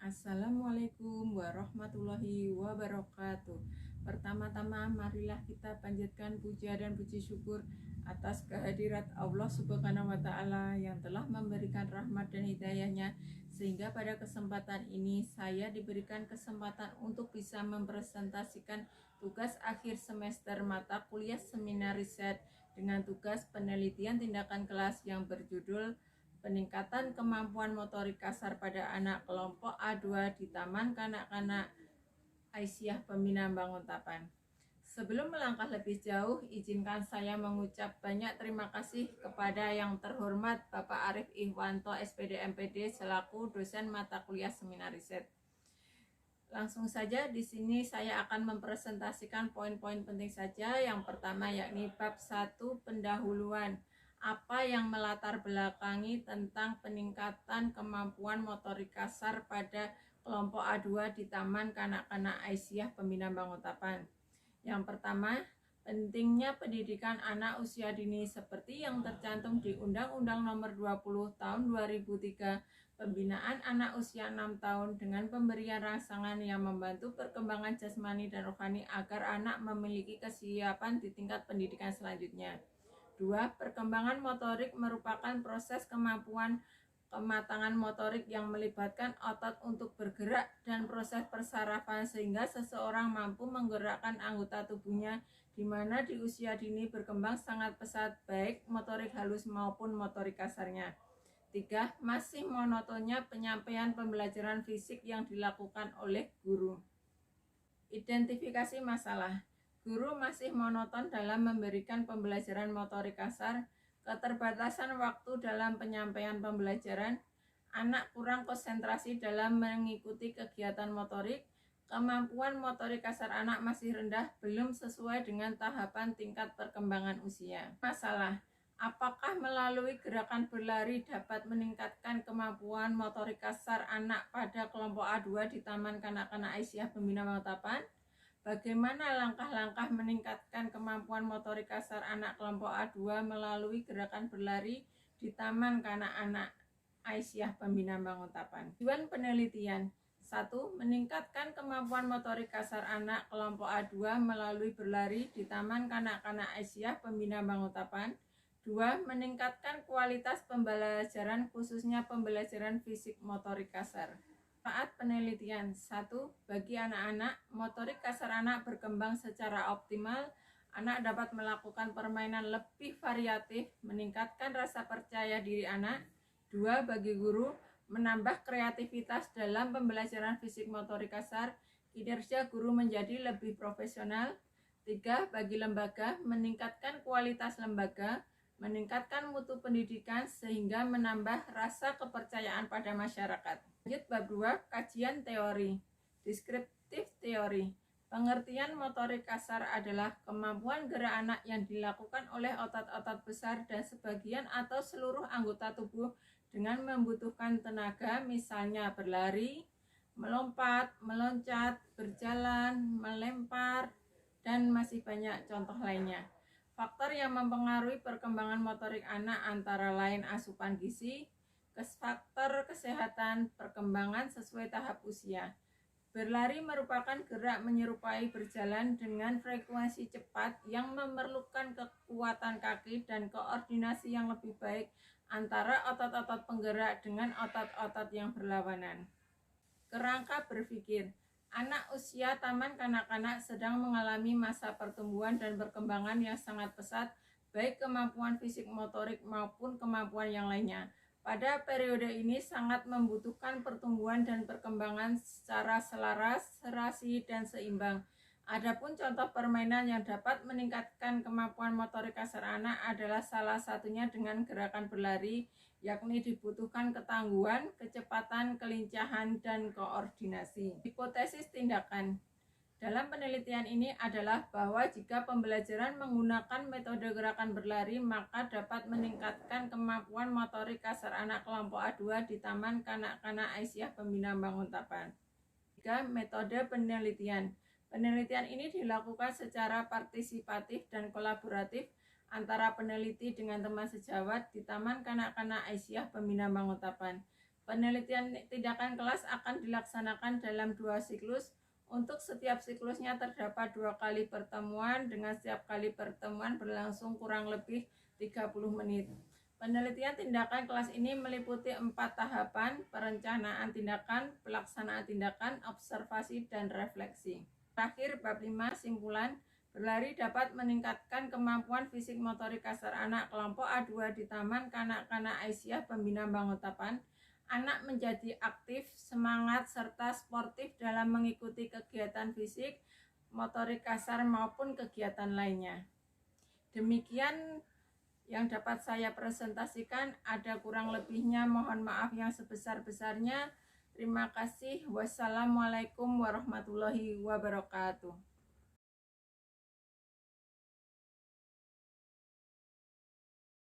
Assalamualaikum warahmatullahi wabarakatuh. Pertama-tama marilah kita panjatkan puja dan puji syukur atas kehadirat Allah Subhanahu wa Ta'ala yang telah memberikan rahmat dan hidayahnya, sehingga pada kesempatan ini saya diberikan kesempatan untuk bisa mempresentasikan tugas akhir semester mata kuliah seminar riset dengan tugas penelitian tindakan kelas yang berjudul Peningkatan Kemampuan Motorik Kasar pada Anak Kelompok A2 di Taman Kanak-Kanak Aisyah Pembina Banguntapan. Sebelum melangkah lebih jauh, izinkan saya mengucap banyak terima kasih kepada yang terhormat Bapak Arif Ihwanto SPD MPD selaku dosen mata kuliah seminar riset. Langsung saja di sini saya akan mempresentasikan poin-poin penting saja. Yang pertama yakni bab 1 pendahuluan. Apa yang melatar belakangi tentang peningkatan kemampuan motorik kasar pada kelompok A2 di Taman Kanak-Kanak Aisyah Pembina Banguntapan. Yang pertama, pentingnya pendidikan anak usia dini seperti yang tercantum di Undang-Undang Nomor 20 Tahun 2003, pembinaan anak usia 6 tahun dengan pemberian rangsangan yang membantu perkembangan jasmani dan rohani agar anak memiliki kesiapan di tingkat pendidikan selanjutnya. 2. Perkembangan motorik merupakan proses kematangan motorik yang melibatkan otot untuk bergerak dan proses persarafan sehingga seseorang mampu menggerakkan anggota tubuhnya, di mana di usia dini berkembang sangat pesat baik motorik halus maupun motorik kasarnya. 3. Masih monotonnya penyampaian pembelajaran fisik yang dilakukan oleh guru. Identifikasi masalah. Guru masih monoton dalam memberikan pembelajaran motorik kasar, keterbatasan waktu dalam penyampaian pembelajaran, anak kurang konsentrasi dalam mengikuti kegiatan motorik, kemampuan motorik kasar anak masih rendah, belum sesuai dengan tahapan tingkat perkembangan usia. Masalah. Apakah melalui gerakan berlari dapat meningkatkan kemampuan motorik kasar anak pada kelompok A2 di Taman Kanak-Kanak Aisyah Pembina Banguntapan? Bagaimana langkah-langkah meningkatkan kemampuan motorik kasar anak kelompok A2 melalui gerakan berlari di Taman Kanak-Kanak Aisyah Pembina Banguntapan? Tujuan penelitian. 1. Meningkatkan kemampuan motorik kasar anak kelompok A2 melalui berlari di Taman Kanak-Kanak Aisyah Pembina Banguntapan. 2. Meningkatkan kualitas pembelajaran khususnya pembelajaran fisik motorik kasar. Manfaat penelitian. 1. Bagi anak-anak, motorik kasar anak berkembang secara optimal. Anak dapat melakukan permainan lebih variatif, meningkatkan rasa percaya diri anak. 2. Bagi guru, menambah kreativitas dalam pembelajaran fisik motorik kasar. Kinerja guru menjadi lebih profesional. 3. Bagi lembaga, meningkatkan kualitas lembaga, meningkatkan mutu pendidikan sehingga menambah rasa kepercayaan pada masyarakat. Lanjut bab 2, kajian teori. Deskriptif teori. Pengertian motorik kasar adalah kemampuan gerak anak yang dilakukan oleh otot-otot besar dan sebagian atau seluruh anggota tubuh dengan membutuhkan tenaga, misalnya berlari, melompat, meloncat, berjalan, melempar, dan masih banyak contoh lainnya. Faktor yang mempengaruhi perkembangan motorik anak antara lain asupan gizi, faktor kesehatan, perkembangan sesuai tahap usia. Berlari merupakan gerak menyerupai berjalan dengan frekuensi cepat yang memerlukan kekuatan kaki dan koordinasi yang lebih baik antara otot-otot penggerak dengan otot-otot yang berlawanan. Kerangka berpikir. Anak usia taman kanak-kanak sedang mengalami masa pertumbuhan dan perkembangan yang sangat pesat, baik kemampuan fisik motorik maupun kemampuan yang lainnya. Pada periode ini sangat membutuhkan pertumbuhan dan perkembangan secara selaras, serasi, dan seimbang. Adapun contoh permainan yang dapat meningkatkan kemampuan motorik kasar anak adalah salah satunya dengan gerakan berlari, yakni dibutuhkan ketangguhan, kecepatan, kelincahan, dan koordinasi. Hipotesis tindakan. Dalam penelitian ini adalah bahwa jika pembelajaran menggunakan metode gerakan berlari, maka dapat meningkatkan kemampuan motorik kasar anak kelompok A2 di Taman Kanak-Kanak Aisyah Pembina Banguntapan. 3. Metode penelitian. Penelitian ini dilakukan secara partisipatif dan kolaboratif antara peneliti dengan teman sejawat di Taman Kanak-Kanak Aisyah Pembina Banguntapan. Penelitian tindakan kelas akan dilaksanakan dalam 2 siklus. Untuk setiap siklusnya terdapat 2 kali pertemuan dengan setiap kali pertemuan berlangsung kurang lebih 30 menit. Penelitian tindakan kelas ini meliputi 4 tahapan: perencanaan tindakan, pelaksanaan tindakan, observasi, dan refleksi. Terakhir, bab 5, simpulan. Berlari dapat meningkatkan kemampuan fisik motorik kasar anak. Kelompok A2 di Taman Kanak-kanak Aisyah Pembina Banguntapan. Anak menjadi aktif, semangat, serta sportif dalam mengikuti kegiatan fisik, motorik kasar maupun kegiatan lainnya. Demikian yang dapat saya presentasikan. Ada kurang lebihnya mohon maaf yang sebesar-besarnya. Terima kasih. Wassalamualaikum warahmatullahi wabarakatuh.